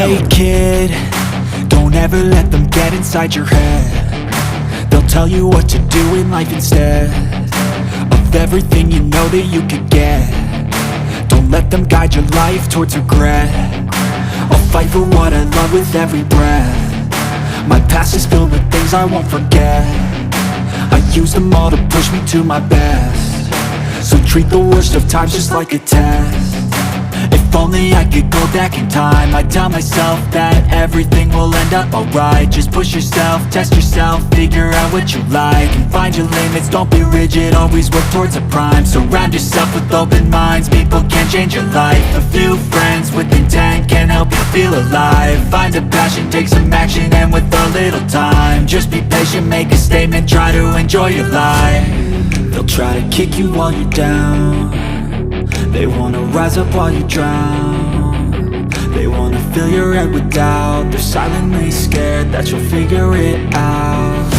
Hey kid, don't ever let them get inside your head. They'll tell you what to do in life instead of everything you know that you could get. Don't let them guide your life towards regret. I'll fight for what I love with every breath. My past is filled with things I won't forget. I use them all to push me to my best. So treat the worst of times just like a test. If only I could go back in time, I'd tell myself that everything will end up alright. Just push yourself, test yourself, figure out what you like, and find your limits, don't be rigid, always work towards a prime. Surround yourself with open minds, people can change your life. A few friends with intent can help you feel alive. Find a passion, take some action, and with a little time, just be patient, make a statement, try to enjoy your life. They'll try to kick you while you're down. They wanna rise up while you drown. They wanna fill your head with doubt. They're silently scared that you'll figure it out.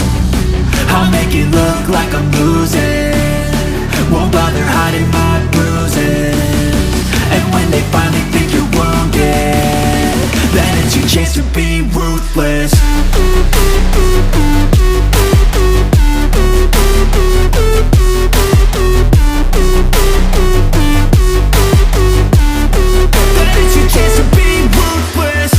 I'll make it look like I'm losing, won't bother hiding my bruises. And when they finally think you're wounded, then it's your chance to be ruthless. Chance to be ruthless.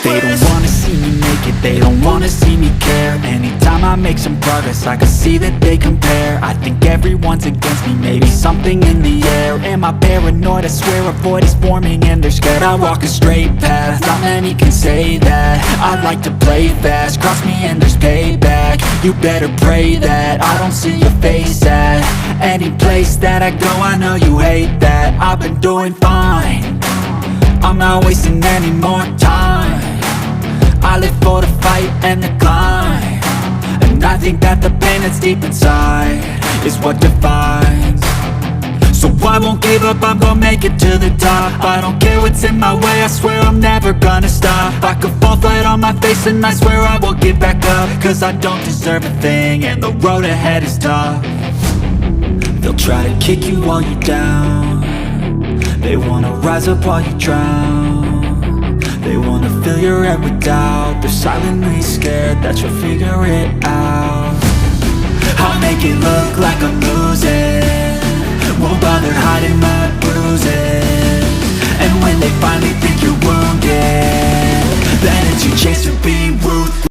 They don't wanna see me make it, they don't wanna see me care. Anytime I make some progress, I can see that they compare. I think everyone's against me, maybe something in the air. Am I paranoid? I swear a void is forming and they're scared. I walk a straight path, not many can say that. I like to play fast, cross me and there's payback. You better pray that I don't see your face at any place that I go. I know you hate that. I've been doing fine, I'm not wasting any more time. I live for the fight and the climb, and I think that the pain that's deep inside is what defines. So I won't give up, I'm gonna make it to the top. I don't care what's in my way, I swear I'm never gonna stop. I could fall flat on my face and I swear I will get back up, cause I don't deserve a thing and the road ahead is tough. They'll try to kick you while you're down. They wanna rise up while you drown. They wanna fill your head with doubt. They're silently scared that you'll figure it out. I'll make it look like I'm losing, won't bother hiding my bruises.